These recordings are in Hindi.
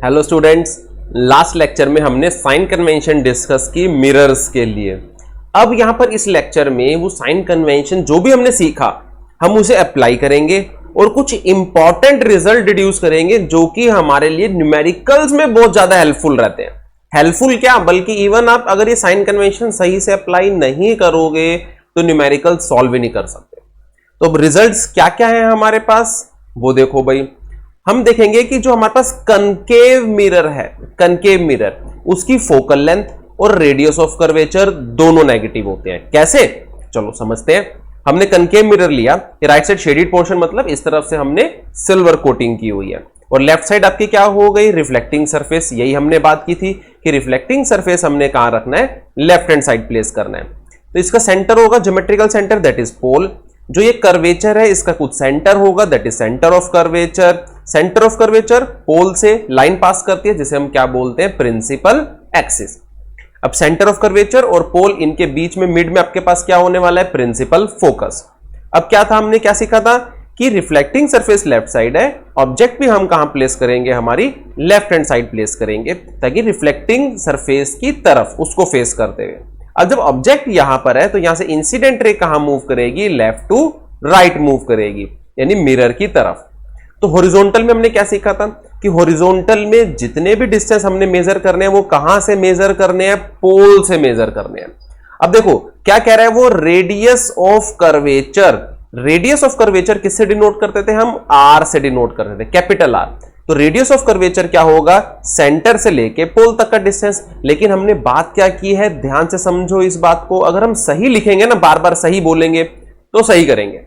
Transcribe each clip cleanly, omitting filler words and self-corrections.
हेलो स्टूडेंट्स, लास्ट लेक्चर में हमने साइन कन्वेंशन डिस्कस की मिरर्स के लिए। अब यहां पर इस लेक्चर में वो साइन कन्वेंशन जो भी हमने सीखा हम उसे अप्लाई करेंगे और कुछ इंपॉर्टेंट रिजल्ट डिड्यूस करेंगे जो कि हमारे लिए न्यूमेरिकल्स में बहुत ज्यादा हेल्पफुल रहते हैं। हेल्पफुल क्या, बल्कि इवन आप अगर ये साइन कन्वेंशन सही से अप्लाई नहीं करोगे तो न्यूमेरिकल सॉल्व ही नहीं कर सकते। तो अब रिजल्ट्स क्या क्या है हमारे पास वो देखो भाई। हम देखेंगे कि जो हमारे पास कनकेव मिरर है, कनकेव मिरर, उसकी फोकल लेंथ और रेडियस ऑफ कर्वेचर दोनों नेगेटिव होते हैं। कैसे, चलो समझते हैं। हमने कनकेव मिरर लिया, राइट साइड शेडेड पोर्शन, मतलब इस तरफ से हमने सिल्वर कोटिंग की हुई है, और लेफ्ट साइड आपकी क्या हो गई, रिफ्लेक्टिंग सरफेस। यही हमने बात की थी कि रिफ्लेक्टिंग सरफेस हमने कहां रखना है, लेफ्ट हैंड साइड प्लेस करना है। तो इसका सेंटर होगा geometrical centre, that is pole. जो ये कर्वेचर है इसका कुछ सेंटर होगा, that is centre of curvature. Centre of curvature pole से लाइन पास करती है जिसे हम क्या बोलते हैं, प्रिंसिपल एक्सिस। अब सेंटर ऑफ कर्वेचर और पोल, इनके बीच में मिड में आपके पास क्या होने वाला है, प्रिंसिपल फोकस। अब क्या था, हमने क्या सीखा था कि रिफ्लेक्टिंग सरफेस लेफ्ट साइड है, ऑब्जेक्ट भी हम कहां प्लेस करेंगे, हमारी लेफ्ट हैंड साइड प्लेस करेंगे ताकि रिफ्लेक्टिंग सरफेस की तरफ उसको फेस करते हुए। अब जब ऑब्जेक्ट यहां पर है तो यहां से इंसिडेंट रे कहां मूव करेगी, लेफ्ट टू राइट मूव करेगी, यानी मिरर की तरफ। तो हॉरिजॉन्टल में हमने क्या सीखा था कि हॉरिजॉन्टल में जितने भी डिस्टेंस हमने मेजर करने हैं वो कहां से मेजर करने हैं, पोल से मेजर करने हैं। अब देखो क्या कह रहा है वो, radius of curvature. Radius of curvature किससे डिनोट करते थे हम, आर से डिनोट करते थे, कैपिटल आर। तो रेडियस ऑफ कर्वेचर क्या होगा, सेंटर से लेके पोल तक का डिस्टेंस। लेकिन हमने बात क्या की है, ध्यान से समझो इस बात को। अगर हम सही लिखेंगे ना, बार बार सही बोलेंगे तो सही करेंगे,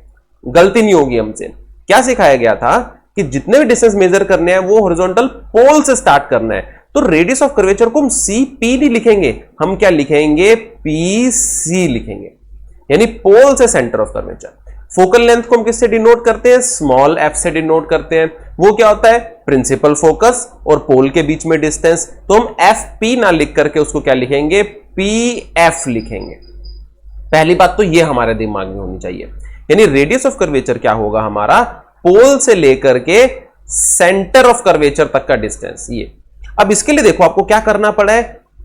गलती नहीं होगी हमसे। क्या सिखाया गया था कि जितने भी डिस्टेंस मेजर करने हैं वो हॉरिजॉन्टल पोल से स्टार्ट करना है। तो रेडियस ऑफ कर्वेचर को हम सी पी नहीं लिखेंगे, हम क्या लिखेंगे, पी सी लिखेंगे, यानी पोल से centre of curvature. Focal length को हम किससे डिनोट करते हैं, स्मॉल एफ से डिनोट करते हैं। वो क्या होता है, प्रिंसिपल फोकस और पोल के बीच में डिस्टेंस। तो हम एफ पी ना लिख करके उसको क्या लिखेंगे, पी एफ लिखेंगे। पहली बात तो ये हमारे दिमाग में होनी चाहिए, यानी रेडियस ऑफ कर्वेचर क्या होगा हमारा, पोल से लेकर के सेंटर ऑफ कर्वेचर तक का डिस्टेंस ये। अब इसके लिए देखो आपको क्या करना पड़ा है,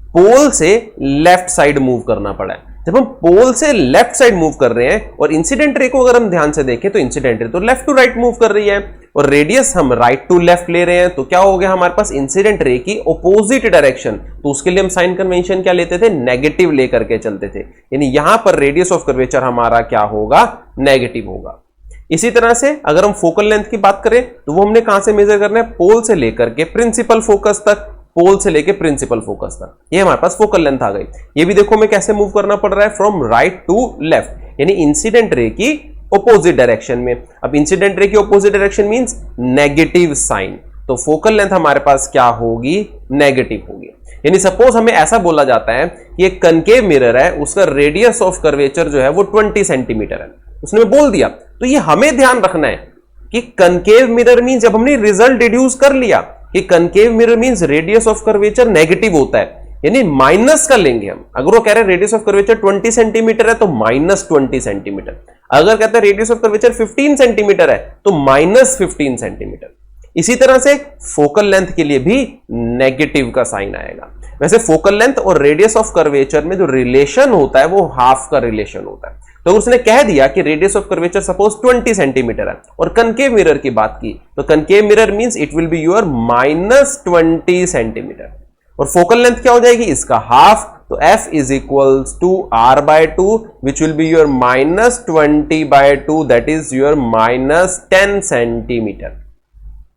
पोल से लेफ्ट साइड मूव करना पड़ा है। जब हम पोल से लेफ्ट साइड मूव कर रहे हैं और इंसिडेंट रे को अगर हम ध्यान से देखें तो इंसिडेंट रे तो लेफ्ट टू राइट मूव कर रही है और रेडियस हम राइट टू लेफ्ट ले रहे हैं। तो क्या हो गया हमारे पास, इंसिडेंट रे की ऑपोजिट डायरेक्शन। तो उसके लिए हम साइन कन्वेंशन क्या लेते थे, नेगेटिव लेकर के चलते थे, यानी यहां पर रेडियस ऑफ कर्वेचर हमारा क्या होगा, नेगेटिव होगा। इसी तरह से अगर हम फोकल लेंथ की बात करें तो वो हमने कहां से मेजर करना है, पोल से लेकर के प्रिंसिपल फोकस तक, पोल से लेके प्रिंसिपल फोकस तक। ये हमारे पास फोकल लेंथ आ गई। ये भी देखो हमें कैसे मूव करना पड़ रहा है, फ्रॉम राइट टू लेफ्ट, यानी इंसिडेंट रे की ऑपोजिट डायरेक्शन में। अब इंसिडेंट रे की opposite direction means negative sign, तो फोकल लेंथ हमारे पास क्या होगी, नेगेटिव होगी। यानी सपोज हमें ऐसा बोला जाता है कि एक कनकेव मिरर है, उसका रेडियस ऑफ कर्वेचर जो है वो 20 सेंटीमीटर है, उसने बोल दिया। तो ये हमें ध्यान रखना है कि कनकेव मिरर मींस, जब हमने रिजल्ट डिड्यूस कर लिया कि concave mirror means radius of curvature negative होता है, यानी माइनस का लेंगे हम। अगर वो कह रहे हैं रेडियस ऑफ कर्वेचर 20 सेंटीमीटर है तो माइनस 20 सेंटीमीटर। अगर कहते हैं रेडियस ऑफ कर्वेचर 15 सेंटीमीटर है तो माइनस 15 सेंटीमीटर। इसी तरह से फोकल लेंथ के लिए भी नेगेटिव का साइन आएगा। वैसे फोकल लेंथ और रेडियस ऑफ कर्वेचर में जो रिलेशन होता है वो हाफ का रिलेशन होता है। तो उसने कह दिया कि radius of curvature suppose 20 centimetre है और कनकेव मिरर की बात की तो concave mirror means it will be your minus 20 centimetre. और फोकल लेंथ क्या हो जाएगी, इसका हाफ, तो f is equals to r by 2 which will be your minus 20 by 2, that is your minus 10 centimetre.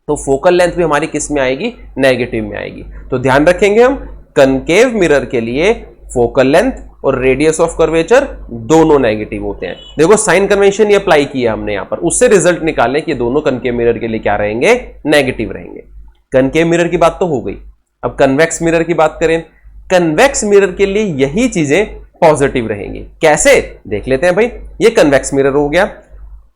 तो फोकल लेंथ भी हमारी किस में आएगी, नेगेटिव में आएगी। तो ध्यान रखेंगे हम, कनकेव मिरर के लिए फोकल लेंथ और रेडियस ऑफ कर्वेचर दोनों नेगेटिव होते हैं। देखो साइन कन्वेंशन ये अप्लाई किया हमने यहां पर, उससे रिजल्ट निकालें कि दोनों कनकेव मिरर के लिए क्या रहेंगे, नेगेटिव रहेंगे। कनकेव मिरर की बात तो हो गई। अब कन्वेक्स मिरर की बात करें, कन्वेक्स मिरर के लिए यही चीजें पॉजिटिव रहेंगी। कैसे, देख लेते हैं भाई। ये कन्वेक्स मिरर हो गया,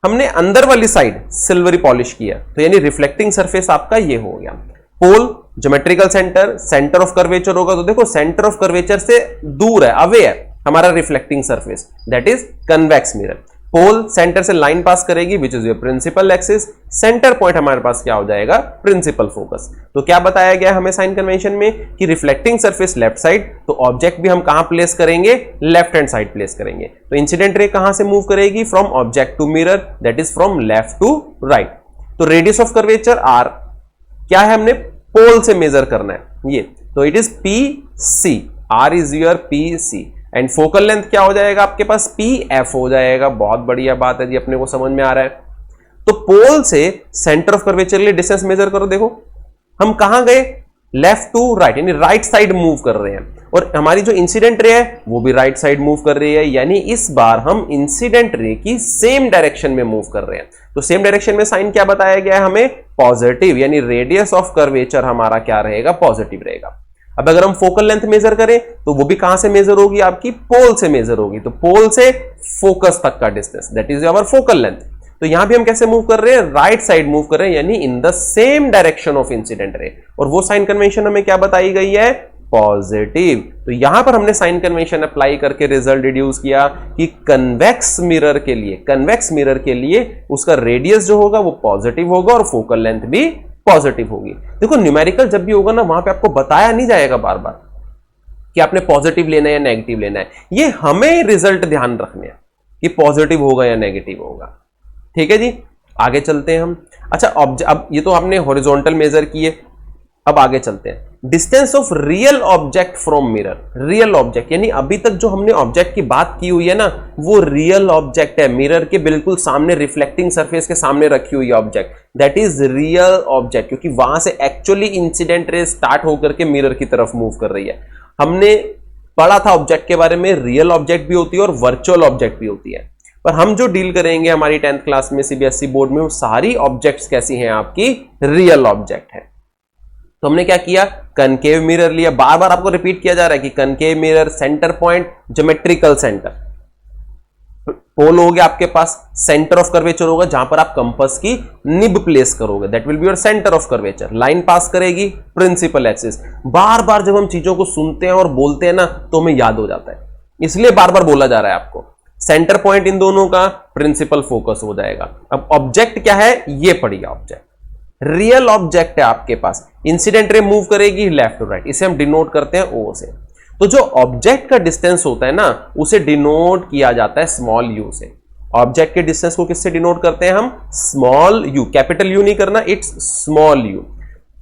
हमने अंदर वाली साइड सिल्वरी पॉलिश किया, तो यानी रिफ्लेक्टिंग सरफेस आपका ये हो गया। Pole geometrical centre, centre of curvature होगा, तो देखो सेंटर ऑफ कर्वेचर से दूर है, अवे है हमारा reflecting surface, that is convex mirror. Pole centre से लाइन पास करेगी which is your principal axis, centre point हमारे पास क्या हो जाएगा, प्रिंसिपल फोकस। तो क्या बताया गया हमें साइन कन्वेंशन में कि रिफ्लेक्टिंग सरफेस लेफ्ट साइड, तो ऑब्जेक्ट भी हम कहां प्लेस करेंगे, लेफ्ट हैंड साइड प्लेस करेंगे। तो इंसिडेंट रे कहां से मूव करेगी, from object to mirror, that is from left to right. तो रेडियस ऑफ कर्वेचर आर क्या है, हमने पोल से मेजर करना है ये, तो it is P C, R is your P C, and focal length क्या हो जाएगा आपके पास, पी एफ हो जाएगा। बहुत बढ़िया बात है जी, अपने को समझ में आ रहा है। तो पोल से सेंटर ऑफ कर्वेचर के लिए डिस्टेंस मेजर करो, देखो हम कहां गए, लेफ्ट टू राइट, यानी राइट साइड मूव कर रहे हैं, और हमारी जो इंसिडेंट रे है वो भी राइट साइड मूव कर रही है, यानी इस बार हम इंसिडेंट रे की सेम डायरेक्शन में मूव कर रहे हैं। तो सेम डायरेक्शन में साइन क्या बताया गया है हमें, पॉजिटिव, यानी रेडियस ऑफ कर्वेचर हमारा क्या रहेगा, पॉजिटिव रहेगा। अब अगर हम फोकल लेंथ मेजर करें तो वो भी कहां से मेजर होगी, आपकी पोल से मेजर होगी। तो पोल से फोकस तक का distance, that is our focal length. तो यहां भी हम कैसे मूव कर रहे हैं, राइट साइड मूव कर रहे हैं, यानी in the same direction of incident रे। और वो साइन कन्वेंशन हमें क्या बताई गई है, पॉजिटिव। तो यहां पर हमने साइन कन्वेंशन अप्लाई करके रिजल्ट डिड्यूस किया कि कन्वेक्स मिरर के लिए उसका रेडियस जो होगा वो पॉजिटिव होगा और फोकल लेंथ भी पॉजिटिव होगी। देखो न्यूमेरिकल जब भी होगा ना, वहां पे आपको बताया नहीं जाएगा बार बार कि आपने पॉजिटिव लेना है या नेगेटिव लेना है, ये हमें रिजल्ट ध्यान रखने हैं कि पॉजिटिव होगा या नेगेटिव होगा। ठीक है जी, आगे चलते हैं हम। अच्छा अब ये तो आपने हॉरिजॉन्टल मेजर किए, अब आगे चलते हैं, distance of real object from mirror. Real object यानी अभी तक जो हमने ऑब्जेक्ट की बात की हुई है ना, वो रियल ऑब्जेक्ट है, मिरर के बिल्कुल सामने, रिफ्लेक्टिंग सरफेस के सामने रखी हुई object, that is real object, क्योंकि वहां से एक्चुअली इंसिडेंट रे स्टार्ट होकर के मिरर की तरफ मूव कर रही है। हमने पढ़ा था ऑब्जेक्ट के बारे में, रियल ऑब्जेक्ट भी होती है और वर्चुअल ऑब्जेक्ट भी होती है, पर हम जो डील करेंगे हमारी 10th क्लास में सीबीएसई बोर्ड में, वो सारी ऑब्जेक्ट्स कैसी हैं, आपकी रियल ऑब्जेक्ट है। तो हमने क्या किया, कनकेव मिरर लिया, बार बार आपको रिपीट किया जा रहा है कि concave mirror, centre point, geometrical centre, pole हो गया आपके पास, सेंटर ऑफ कर्वेचर होगा जहां पर आप कंपास की निब प्लेस करोगे, that will be your centre of curvature, line pass करेगी प्रिंसिपल एक्सिस। बार बार जब हम चीजों को सुनते हैं और बोलते हैं ना, तो हमें याद हो जाता है, इसलिए बार बार बोला जा रहा है आपको। सेंटर पॉइंट इन दोनों का प्रिंसिपल फोकस हो जाएगा। अब ऑब्जेक्ट क्या है, ये पढ़िए, ऑब्जेक्ट रियल ऑब्जेक्ट है आपके पास, इंसिडेंट रे मूव करेगी लेफ्ट टू राइट, इसे हम डिनोट करते हैं ओ से। तो जो ऑब्जेक्ट का डिस्टेंस होता है ना, उसे डिनोट किया जाता है स्मॉल यू से। ऑब्जेक्ट के डिस्टेंस को किससे डिनोट करते हैं हम, स्मॉल यू, कैपिटल यू नहीं करना, इट्स स्मॉल यू।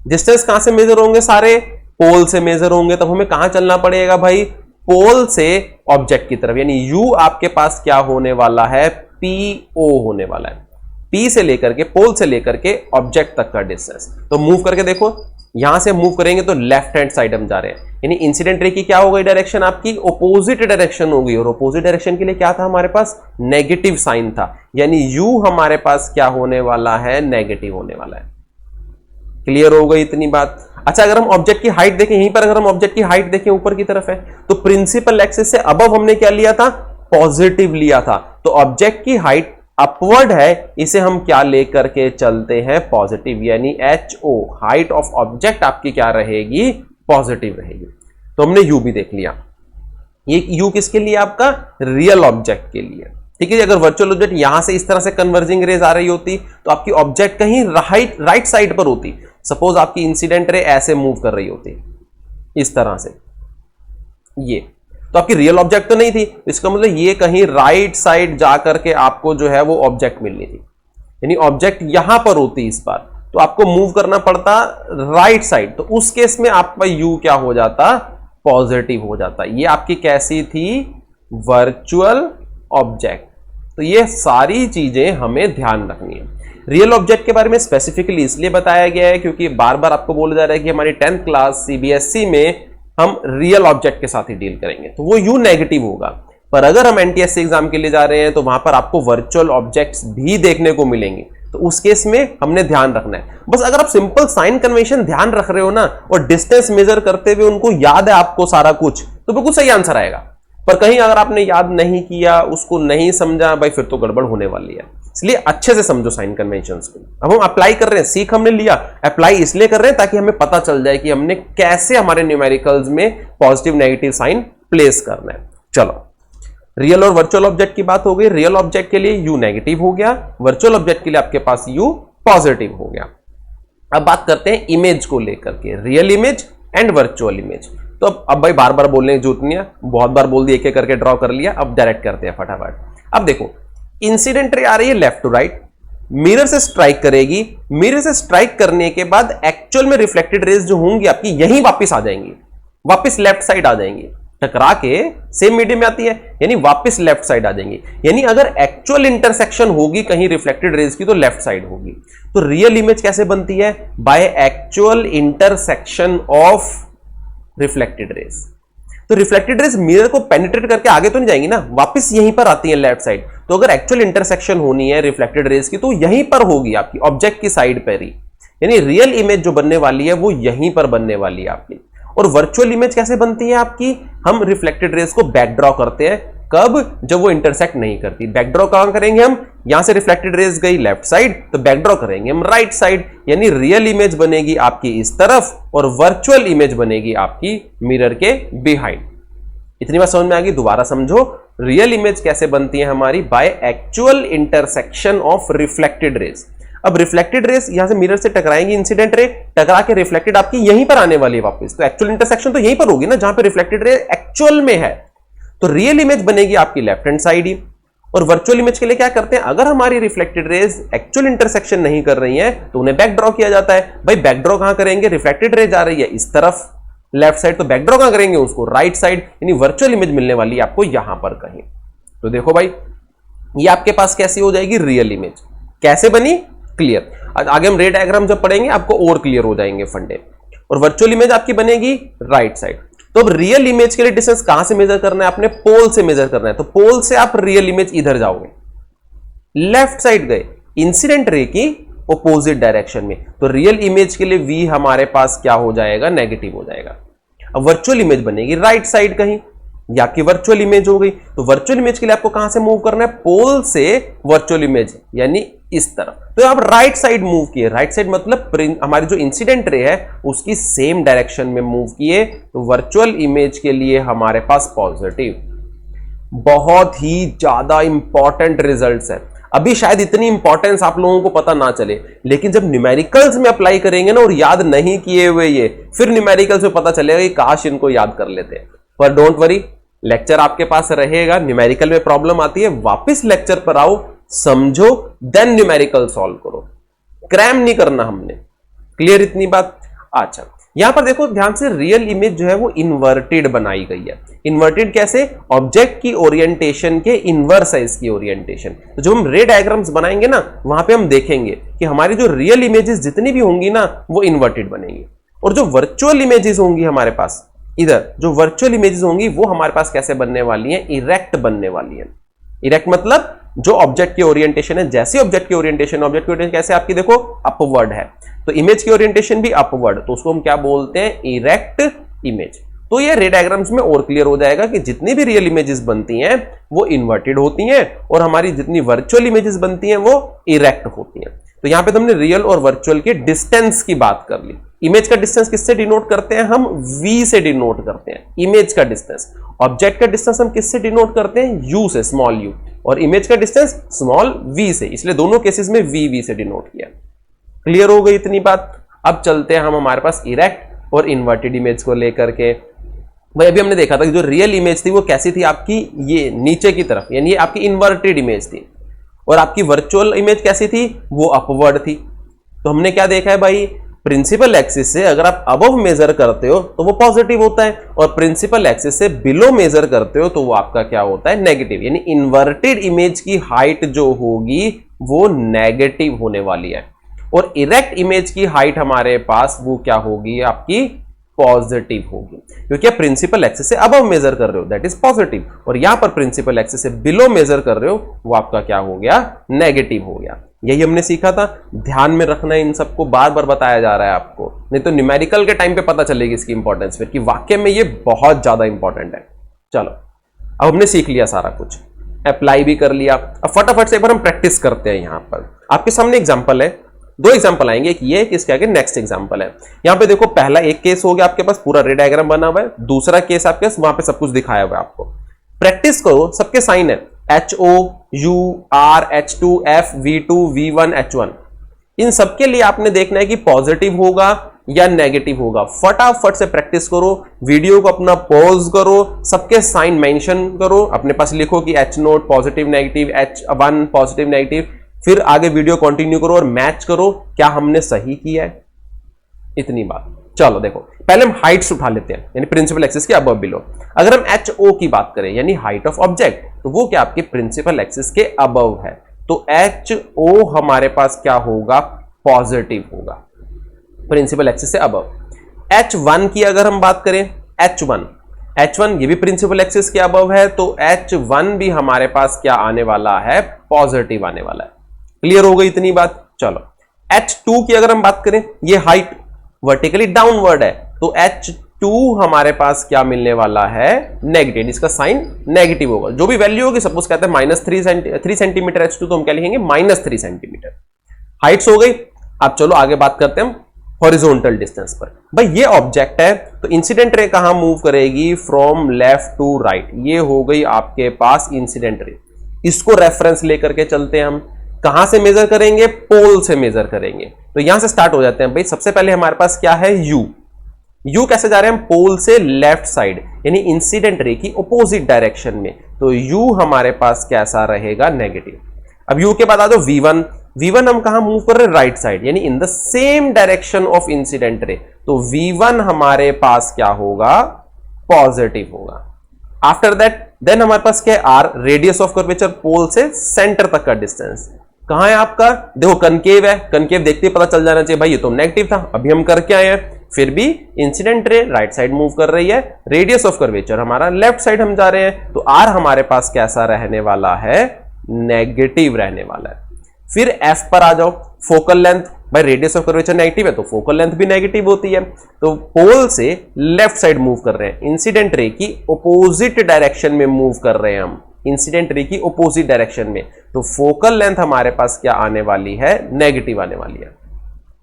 डिस्टेंस कहां से मेजर होंगे, सारे पोल से मेजर होंगे, तब हमें कहां चलना पड़ेगा भाई, पोल से ऑब्जेक्ट की तरफ, यानी यू आपके पास क्या होने वाला है, पीओ होने वाला है। पी से लेकर के, पोल से लेकर के ऑब्जेक्ट तक का डिस्टेंस। तो मूव करके देखो, यहां से मूव करेंगे तो लेफ्ट हैंड साइड हम जा रहे हैं, यानी इंसिडेंट रे की क्या हो गई डायरेक्शन, आपकी ऑपोजिट डायरेक्शन होगी, और ऑपोजिट डायरेक्शन के लिए क्या था हमारे पास, नेगेटिव साइन था, यानी यू हमारे पास क्या होने वाला है, नेगेटिव होने वाला है। क्लियर हो गई इतनी बात। अच्छा अगर हम ऑब्जेक्ट की हाइट देखें, यहीं पर अगर हम ऑब्जेक्ट की हाइट देखें, ऊपर की तरफ है, तो प्रिंसिपल एक्सिस से अबव हमने क्या लिया था, पॉजिटिव लिया था, तो ऑब्जेक्ट की हाइट अपवर्ड है, इसे हम क्या लेकर के चलते हैं, पॉजिटिव, यानी HO, हाइट ऑफ ऑब्जेक्ट आपकी क्या रहेगी, पॉजिटिव रहेगी। तो हमने यू भी देख लिया, ये यू किसके लिए, आपका रियल ऑब्जेक्ट के लिए। ठीक है, अगर वर्चुअल ऑब्जेक्ट यहां से इस तरह से कन्वर्जिंग रेज आ रही होती, तो आपकी ऑब्जेक्ट कहीं राइट साइड पर होती। सपोज आपकी इंसिडेंट रे ऐसे मूव कर रही होती, इस तरह से, ये तो आपकी रियल ऑब्जेक्ट तो नहीं थी, इसका मतलब ये कहीं राइट साइड जाकर के आपको जो है वो ऑब्जेक्ट मिलनी थी, यानी ऑब्जेक्ट यहां पर होती इस बार, तो आपको मूव करना पड़ता राइट साइड, तो उस केस में आपका यू क्या हो जाता, पॉजिटिव हो जाता। ये आपकी कैसी थी, वर्चुअल ऑब्जेक्ट। तो ये सारी चीजें हमें ध्यान रखनी है। रियल ऑब्जेक्ट के बारे में स्पेसिफिकली इसलिए बताया गया है क्योंकि बार बार आपको बोला जा रहा है कि हमारी 10th क्लास सीबीएसई में हम रियल ऑब्जेक्ट के साथ ही डील करेंगे, तो वो यू नेगेटिव होगा। पर अगर हम एनटीएससी एग्जाम के लिए जा रहे हैं तो वहां पर आपको वर्चुअल ऑब्जेक्ट्स भी देखने को मिलेंगे, तो उस केस में हमने ध्यान रखना है। बस अगर आप सिंपल साइन कन्वेंशन ध्यान रख रहे हो ना, और डिस्टेंस मेजर करते हुए उनको याद है आपको सारा कुछ, तो बिल्कुल सही आंसर आएगा। पर कहीं अगर आपने याद नहीं किया, उसको नहीं समझा, भाई फिर तो गड़बड़ होने वाली है। इसलिए अच्छे से समझो साइन कन्वेंशंस को। अब हम अप्लाई कर रहे हैं, सीख हमने लिया, अप्लाई इसलिए कर रहे हैं ताकि हमें पता चल जाए कि हमने कैसे हमारे न्यूमेरिकल्स में पॉजिटिव नेगेटिव साइन प्लेस करना है। चलो रियल और वर्चुअल ऑब्जेक्ट की बात हो गई। रियल ऑब्जेक्ट के लिए u नेगेटिव हो गया, वर्चुअल ऑब्जेक्ट के लिए आपके पास u पॉजिटिव हो गया। अब बात करते हैं इमेज को लेकर के, real image and virtual image. तो अब भाई बार बार बोलने की जरूरत नहीं है, बहुत बार बोल दिया, एक एक करके ड्रॉ कर लिया। अब डायरेक्ट करते हैं फटाफट। अब देखो इंसिडेंट रे आ रही है लेफ्ट टू राइट, मिरर से स्ट्राइक करेगी, मिरर से स्ट्राइक करने के बाद एक्चुअल में रिफ्लेक्टेड रेज जो होंगी आपकी यहीं वापस आ जाएंगी, वापस लेफ्ट साइड आ जाएंगी, टकरा के सेम मीडियम में आती है, यानी वापस लेफ्ट साइड आ जाएंगी। यानी अगर एक्चुअल इंटरसेक्शन होगी कहीं रिफ्लेक्टेड रेज की तो लेफ्ट साइड होगी। तो रियल इमेज कैसे बनती है? By actual intersection of reflected raise. तो रिफ्लेक्टेड रेज मिरर को पेनिट्रेट करके आगे तो नहीं जाएंगी ना, वापस यहीं पर आती है लेफ्ट साइड। तो अगर एक्चुअल इंटरसेक्शन होनी है रिफ्लेक्टेड रेज की तो यहीं पर होगी आपकी ऑब्जेक्ट की साइड पर ही, यानी रियल इमेज जो बनने वाली है वो यहीं पर बनने वाली है आपकी। और वर्चुअल इमेज कैसे बनती है आपकी? हम रिफ्लेक्टेड रेज को बैकड्रॉ करते हैं, कब? जब वो इंटरसेक्ट नहीं करती। बैकड्रॉ कहां करेंगे हम? यहां से रिफ्लेक्टेड रेज गई लेफ्ट साइड, तो बैकड्रॉ करेंगे हम राइट साइड, यानी रियल इमेज बनेगी आपकी इस तरफ और वर्चुअल इमेज बनेगी आपकी मिरर के बिहाइंड। इतनी बात समझ में आ गई? दोबारा समझो, रियल इमेज कैसे बनती है हमारी? By actual intersection of reflected raise. अब रिफ्लेक्टेड रेज यहां से मिरर से टकराएंगी, इंसिडेंट रे टकरा के रिफ्लेक्टेड आपकी यहीं पर आने वाली है वापस। तो एक्चुअल इंटरसेक्शन तो यहीं पर होगी ना जहां पे रिफ्लेक्टेड रे एक्चुअल में है। तो रियल इमेज बनेगी आपकी लेफ्ट हैंड साइड ही। और वर्चुअल इमेज के लिए क्या करते हैं? अगर हमारी रिफ्लेक्टेड रेज एक्चुअल इंटरसेक्शन नहीं कर रही है तो उन्हें बैक ड्रॉ किया जाता है। भाई बैक ड्रॉ कहां करेंगे? रिफ्लेक्टेड रेज आ रही है इस तरफ लेफ्ट साइड, तो बैक ड्रॉ कहां करेंगे? उसको राइट साइड, यानी वर्चुअल इमेज मिलने वाली है आपको यहां पर कहीं। तो देखो भाई ये आपके पास कैसी हो जाएगी? Real image. कैसे बनी? क्लियर। आगे हम रे डायग्राम जब पढ़ेंगे आपको और क्लियर हो जाएंगे फंडे। और वर्चुअल इमेज आपकी बनेगी राइट साइड। तो अब रियल इमेज के लिए डिस्टेंस कहां से मेजर करना है? आपने पोल से मेजर करना है। तो पोल से आप रियल इमेज इधर जाओगे, लेफ्ट साइड गए, इंसिडेंट रे की ऑपोजिट डायरेक्शन में। तो रियल इमेज के लिए v हमारे पास क्या हो जाएगा? नेगेटिव हो जाएगा। अब वर्चुअल इमेज बनेगी राइट साइड कहीं, ये आपकी वर्चुअल इमेज हो गई। तो वर्चुअल इमेज के लिए आपको कहां से मूव करना है? पोल से वर्चुअल इमेज, यानी इस तरफ। तो आप राइट साइड मूव किए, राइट साइड मतलब हमारी जो इंसिडेंट रे है उसकी सेम डायरेक्शन में मूव किए। तो वर्चुअल इमेज के लिए हमारे पास पॉजिटिव। बहुत ही ज्यादा इंपॉर्टेंट रिजल्ट्स है। अभी शायद इतनी इंपॉर्टेंस आप लोगों को पता ना चले, लेकिन जब न्यूमेरिकल्स में अप्लाई करेंगे ना और याद नहीं किए हुए ये, फिर न्यूमेरिकल्स में पता चलेगा कि काश इनको याद कर लेते। पर डोंट वरी, लेक्चर आपके पास रहेगा। न्यूमेरिकल में प्रॉब्लम आती है, वापस लेक्चर पर आओ, समझो, देन न्यूमेरिकल सॉल्व करो। क्रैम नहीं करना हमने। क्लियर इतनी बात? अच्छा, यहां पर देखो ध्यान से, रियल इमेज जो है वो इन्वर्टेड बनाई गई है। इन्वर्टेड कैसे? ऑब्जेक्ट की ओरिएंटेशन के इनवर्स है इसकी ओरिएंटेशन। तो जब हम रे डायग्राम्स बनाएंगे ना वहां पे हम देखेंगे कि हमारी जो रियल इमेजेस जितनी भी होंगी ना वो इन्वर्टेड बनेंगी, और जो वर्चुअल इमेजेस होंगी हमारे पास, इधर जो वर्चुअल इमेजेस होंगी वो हमारे पास कैसे बनने वाली हैं? इरेक्ट बनने वाली है। इरेक्ट मतलब जो ऑब्जेक्ट की ओरिएंटेशन है, जैसे ऑब्जेक्ट की ओरिएंटेशन, ऑब्जेक्ट की ओरिएंटेशन कैसे आपकी देखो अपवर्ड है, तो इमेज की ओरिएंटेशन भी अपवर्ड, तो उसको हम क्या बोलते हैं? Erect image. तो ये रे डायग्राम्स में और क्लियर हो जाएगा कि जितनी भी रियल इमेजेस बनती हैं वो इन्वर्टेड होती हैं और हमारी जितनी वर्चुअल इमेजेस बनती हैं वो इरेक्ट होती हैं। तो यहां पे तुमने रियल और वर्चुअल के डिस्टेंस की बात कर ली। इमेज का डिस्टेंस किससे डिनोट करते हैं? हम v से डिनोट करते हैं इमेज का डिस्टेंस। ऑब्जेक्ट का डिस्टेंस हम किससे डिनोट करते हैं? u से, स्मॉल u, और इमेज का डिस्टेंस स्मॉल v से, इसलिए दोनों केसेस में v से डिनोट किया। क्लियर हो गई इतनी बात? अब चलते हैं हम हमारे पास इरेक्ट और इन्वर्टेड इमेज को लेकर के। भाई अभी हमने देखा था कि जो रियल इमेज थी वो कैसी थी आपकी? ये नीचे की तरफ, यानी ये आपकी इन्वर्टेड इमेज थी, और आपकी वर्चुअल इमेज कैसी थी? वो अपवर्ड थी। तो हमने क्या देखा है भाई? प्रिंसिपल एक्सिस से अगर आप अबव मेजर करते हो तो वो पॉजिटिव होता है, और प्रिंसिपल एक्सिस से बिलो मेजर करते हो तो वो आपका क्या होता है? नेगेटिव। यानी इन्वर्टेड इमेज की हाइट जो होगी वो नेगेटिव होने वाली है, और इरेक्ट इमेज की हाइट हमारे पास वो क्या होगी? आपकी पॉजिटिव होगी, क्योंकि आप प्रिंसिपल एक्सिस से अबव मेजर कर रहे हो, दैट इज पॉजिटिव, और यहां पर प्रिंसिपल एक्सिस से बिलो मेजर कर रहे हो वो आपका क्या हो गया? नेगेटिव हो गया। यही हमने सीखा था, ध्यान में रखना है, इन सबको बार बार बताया जा रहा है आपको, नहीं तो न्यूमेरिकल के टाइम पे पता चलेगी इसकी इंपॉर्टेंस फिर कि वाकई में ये बहुत ज्यादा इंपॉर्टेंट है। चलो अब हमने सीख लिया सारा कुछ, अप्लाई भी कर लिया। अब फटाफट से एक बार हम प्रैक्टिस करते हैं। यहां पर आपके सामने एग्जाम्पल है, दो एग्जाम्पल आएंगे, एक ये, इसके आगे नेक्स्ट एग्जाम्पल है। यहां पे देखो पहला एक केस हो गया आपके पास, पूरा रे डायग्राम बना हुआ है। दूसरा केस आपके पास, वहां पे सब कुछ दिखाया हुआ है आपको। प्रैक्टिस करो, सबके साइन है HO, U, R, H2, F, V2, V1, H1। इन सबके लिए आपने देखना है कि पॉजिटिव होगा या नेगेटिव होगा। फटाफट से प्रैक्टिस करो, वीडियो को अपना पॉज करो, सबके साइन मेंशन करो, अपने पास लिखो कि H0 positive negative, H1 positive negative, फिर आगे वीडियो कंटिन्यू करो और मैच करो क्या हमने सही किया है। इतनी बात। चलो देखो, पहले हम हाइट्स उठा लेते हैं, यानी प्रिंसिपल एक्सिस के अबव बिलो। अगर हम HO की बात करें यानी हाइट ऑफ ऑब्जेक्ट, तो वो क्या आपके प्रिंसिपल एक्सिस के अबव है, तो HO हमारे पास क्या होगा, पॉजिटिव होगा, प्रिंसिपल एक्सिस से अबव। H1 की अगर हम बात करें, H1 ये भी प्रिंसिपल एक्सिस के अबव है, तो H1 भी हमारे पास क्या आने वाला है, पॉजिटिव आने वाला है। क्लियर हो गई इतनी बात। चलो H2 की अगर हम बात करें, ये हाइट वर्टिकली डाउनवर्ड है, तो H2 हमारे पास क्या मिलने वाला है, नेगेटिव, इसका साइन नेगेटिव होगा। जो भी वैल्यू होगी, सपोज कहते हैं -3 सेंटीमीटर H2, तो हम क्या लिखेंगे, -3 सेंटीमीटर। हाइट्स हो गई। अब चलो आगे बात करते हैं हॉरिजॉन्टल डिस्टेंस पर। भाई ये ऑब्जेक्ट है, तो इंसिडेंट रे कहां मूव करेगी, फ्रॉम लेफ्ट टू राइट। ये हो गई आपके पास इंसिडेंट रे। इसको रेफरेंस लेकर के चलते हैं हम। कहां से मेजर करेंगे, पोल से मेजर करेंगे। तो यहां से स्टार्ट हो जाते हैं। भाई सबसे पहले हमारे पास क्या है, यू कैसे जा रहे हैं हम, पोल से लेफ्ट साइड, यानी इंसिडेंट रे की ऑपोजिट डायरेक्शन में। तो यू हमारे पास कैसा रहेगा, नेगेटिव। अब यू के बाद आ जाओ V1 हम कहां मूव कर रहे हैं, राइट साइड, यानी in the same direction of incident ray. तो V1 हमारे पास क्या होगा, पॉजिटिव होगा। आफ्टर दैट देन हमारे पास क्या है, R, radius of curvature, pole से सेंटर तक का डिस्टेंस। कहां है आपका, देखो कनकेव है, कनकेव देखते ही पता चल जाना चाहिए भाई ये तो नेगेटिव था। अभी हम करके आए हैं, फिर भी incident ray right side move कर रही है, रेडियस ऑफ कर्वेचर हमारा लेफ्ट साइड हम जा रहे हैं, तो R हमारे पास कैसा रहने वाला है, नेगेटिव रहने वाला है। फिर F पर आ जाओ, फोकल लेंथ, भाई रेडियस ऑफ कर्वेचर नेगेटिव है तो फोकल लेंथ भी नेगेटिव होती है। तो पोल से लेफ्ट साइड मूव कर रहे हैं, इंसिडेंट रे की ऑपोजिट डायरेक्शन में मूव कर रहे हैं हम, इंसिडेंट रे की ऑपोजिट डायरेक्शन में। तो फोकल लेंथ हमारे पास क्या आने वाली है, नेगेटिव आने वाली है।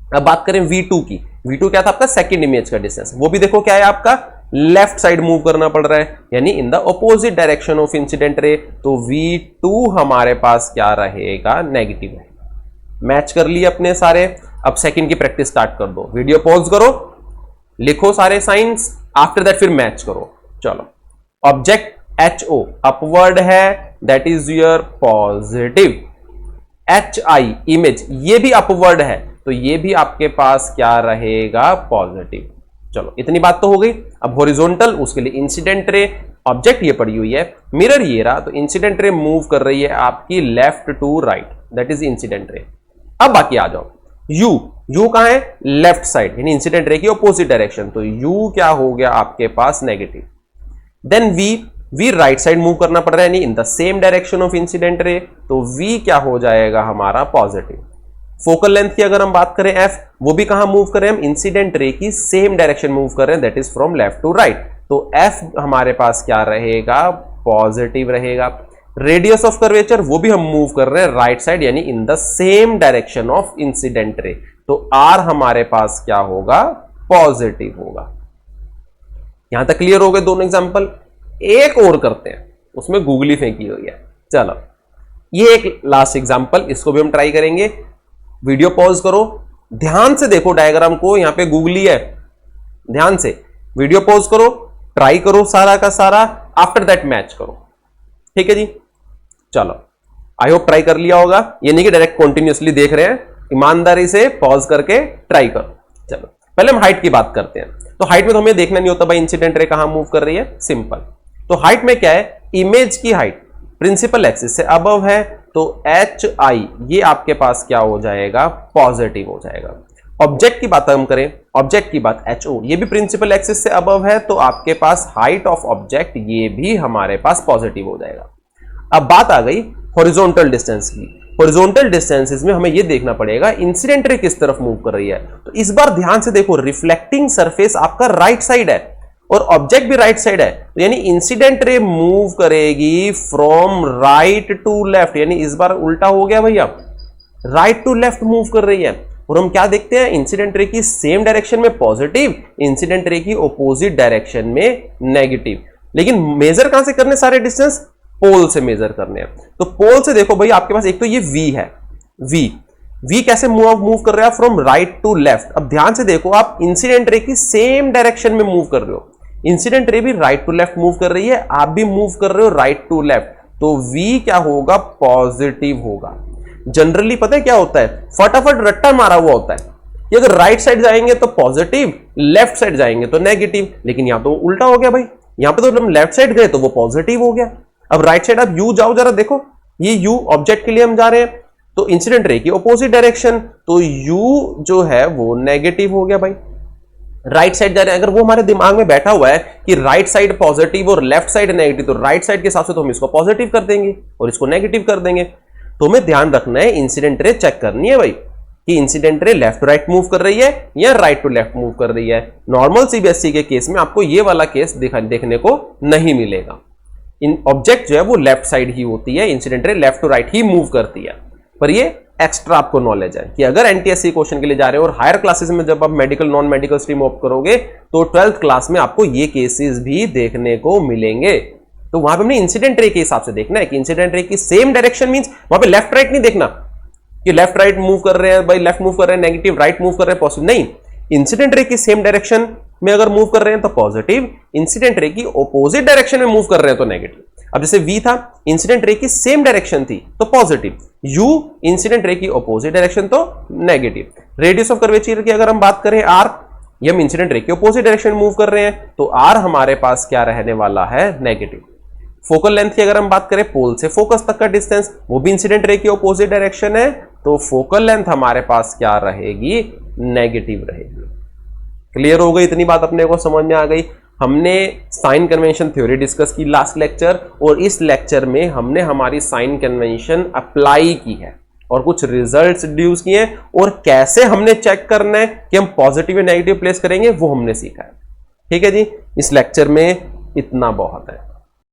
अब बात करें V2 की, V2 क्या था आपका, सेकंड इमेज का डिस्टेंस। वो भी देखो क्या है आपका, लेफ्ट साइड मूव करना पड़ रहा है, यानी in the opposite direction of incident ray. तो V2 हमारे पास क्या रहेगा, नेगेटिव है। मैच कर लिए अपने सारे। अब सेकंड की प्रैक्टिस स्टार्ट कर दो, वीडियो पॉज करो, लिखो सारे साइंस, आफ्टर दैट फिर मैच करो। चलो, ऑब्जेक्ट HO अपवर्ड है, that is your positive. HI image, ये भी अपवर्ड है, तो ये भी आपके पास क्या रहेगा, पॉजिटिव। चलो इतनी बात तो हो गई। अब हॉरिजॉन्टल, उसके लिए इंसिडेंट रे, ऑब्जेक्ट ये पड़ी हुई है, मिरर ये रहा, तो इंसिडेंट रे मूव कर रही है आपकी left to right, that is incident ray. अब बाकी आ जाओ, यू कहां है, लेफ्ट साइड, यानी इंसिडेंट रे की ऑपोजिट डायरेक्शन, तो यू क्या हो गया आपके पास, negative. Then we right side move करना पड़ रहा है, यानी in the same direction of incident ray, तो वी क्या हो जाएगा हमारा, पॉजिटिव। फोकल लेंथ की अगर हम बात करें F, वो भी कहां मूव कर रहे हैं हम, इंसिडेंट रे की सेम डायरेक्शन मूव कर रहे हैं, that is from left to right. तो F हमारे पास क्या रहेगा, पॉजिटिव रहेगा। रेडियस ऑफ कर्वेचर, वो भी हम मूव कर रहे हैं राइट साइड, यानी in the same direction of incident ray, तो R हमारे पास क्या होगा, पॉजिटिव होगा। यहां तक क्लियर हो गए दोनों एग्जांपल। एक और करते हैं, उसमें गूगली फेंकी हुई है। चलो ये एक लास्ट एग्जांपल, इसको भी हम ट्राई करेंगे। वीडियो पॉज करो, ध्यान से देखो डायग्राम को, यहां पे गूगली है, ध्यान से वीडियो पॉज करो, ट्राई करो सारा का सारा, आफ्टर दैट मैच करो। ठीक है जी, चलो आई होप ट्राई कर लिया होगा। ये नहीं कि डायरेक्ट कंटिन्यूअसली देख रहे हैं, ईमानदारी से पॉज करके ट्राई करो। चलो पहले हम हाइट की बात करते हैं। तो हाइट में तो हमें देखना नहीं होता भाई इंसिडेंट रे कहां मूव कर रही है, सिंपल। तो हाइट में क्या है, इमेज की हाइट प्रिंसिपल एक्सिस से अबव है, तो HI ये आपके पास क्या हो जाएगा, पॉजिटिव हो जाएगा। ऑब्जेक्ट की बात हम करें, ऑब्जेक्ट की बात HO, ये भी प्रिंसिपल एक्सिस से अबव है, तो आपके पास हाइट ऑफ ऑब्जेक्ट ये भी हमारे पास पॉजिटिव हो जाएगा। अब बात आ गई हॉरिजॉन्टल डिस्टेंस की। हॉरिजॉन्टल डिस्टेंसेस में हमें ये देखना पड़ेगा इंसिडेंट रे किस तरफ मूव कर रही है। तो इस बार ध्यान से देखो, रिफ्लेक्टिंग सरफेस आपका राइट साइड है और ऑब्जेक्ट भी राइट साइड है, तो यानी इंसिडेंट रे मूव करेगी फ्रॉम राइट टू लेफ्ट, यानी इस बार उल्टा हो गया भैया, राइट टू लेफ्ट मूव कर रही है। और हम क्या देखते हैं, इंसिडेंट रे की सेम डायरेक्शन में पॉजिटिव, इंसिडेंट रे की ऑपोजिट डायरेक्शन में नेगेटिव। लेकिन मेजर कहां से करने सारे डिस्टेंस? पोल से मेजर करने हैं। तो पोल से देखो भाई आपके पास एक तो ये V है, V कैसे मूव कर रहा है? From right to left. अब ध्यान से देखो, आप इंसिडेंट रे की सेम डायरेक्शन में मूव कर रहे हो, इंसिडेंट रे भी राइट टू लेफ्ट मूव कर रही है, आप भी मूव कर रहे हो राइट टू लेफ्ट, तो V क्या होगा? पॉजिटिव होगा। जनरली पता है क्या होता है? फटाफट रट्टा मारा हुआ होता है कि अगर राइट साइड जाएंगे तो पॉजिटिव, लेफ्ट साइड जाएंगे तो नेगेटिव, लेकिन यहां तो उल्टा हो गया भाई, यहां पे तो हम लेफ्ट साइड गए तो वो पॉजिटिव हो गया। अब राइट साइड आप U जाओ, जरा देखो, ये U ऑब्जेक्ट के लिए हम जा रहे हैं, तो इंसिडेंट रे की ऑपोजिट डायरेक्शन, तो U जो है वो नेगेटिव हो गया भाई। राइट साइड जा रहे हैं, अगर वो हमारे दिमाग में बैठा हुआ है कि राइट साइड पॉजिटिव और लेफ्ट साइड नेगेटिव, तो राइट साइड के हिसाब से तो हम इसको पॉजिटिव कर देंगे और इसको नेगेटिव कर देंगे। तो हमें ध्यान रखना है, इंसिडेंट रे चेक करनी है भाई कि incident ray left to right move कर रही है या राइट टू लेफ्ट मूव कर रही है। नॉर्मल सीबीएसई के केस में आपको ये वाला केस देखने को नहीं मिलेगा। इन ऑब्जेक्ट जो है वो लेफ्ट साइड ही होती है, incident ray left to right ही मूव करती है। पर ये एक्स्ट्रा आपको नॉलेज है कि अगर एनटीएससी क्वेश्चन के लिए जा रहे हो और हायर क्लासेस में जब आप medical non medical stream opt करोगे तो 12th क्लास में आपको ये केसेस भी देखने को मिलेंगे। तो वहां पे हमने इंसिडेंट रे के हिसाब से देखना है कि इंसिडेंट रे की सेम डायरेक्शन मींस वहां पे लेफ्ट राइट नहीं देखना कि लेफ्ट राइट मूव कर रहे हैं भाई, लेफ्ट मूव कर रहे हैं नेगेटिव, राइट मूव कर रहे हैं पॉजिटिव, नहीं, इंसिडेंट रे की सेम डायरेक्शन में अगर मूव कर रहे हैं तो पॉजिटिव, इंसिडेंट रे की ऑपोजिट डायरेक्शन में मूव कर रहे हैं तो नेगेटिव। अब जैसे V था, इंसिडेंट रे की सेम डायरेक्शन थी तो पॉजिटिव, U इंसिडेंट रे की ऑपोजिट डायरेक्शन तो नेगेटिव। रेडियस ऑफ कर्वेचर की अगर हम बात करें R, ये हम इंसिडेंट रे की ऑपोजिट डायरेक्शन में मूव कर रहे हैं तो R हमारे पास क्या रहने वाला है? नेगेटिव। फोकल लेंथ की अगर हम बात करें, पोल से फोकस तक का डिस्टेंस, वो भी इंसिडेंट रे की ऑपोजिट डायरेक्शन है, तो फोकल लेंथ हमारे पास क्या रहेगी? नेगेटिव रहेगी। क्लियर हो गई? इतनी बात अपने को समझ में आ गई। हमने साइन कन्वेंशन थ्योरी डिस्कस की लास्ट लेक्चर, और इस लेक्चर में हमने हमारी साइन कन्वेंशन अप्लाई की है और कुछ रिजल्ट्स डिड्यूस किए हैं, और कैसे हमने चेक करना है कि हम पॉजिटिव या नेगेटिव प्लेस करेंगे वो हमने सीखा है। ठीक है जी, इस लेक्चर में इतना बहुत है।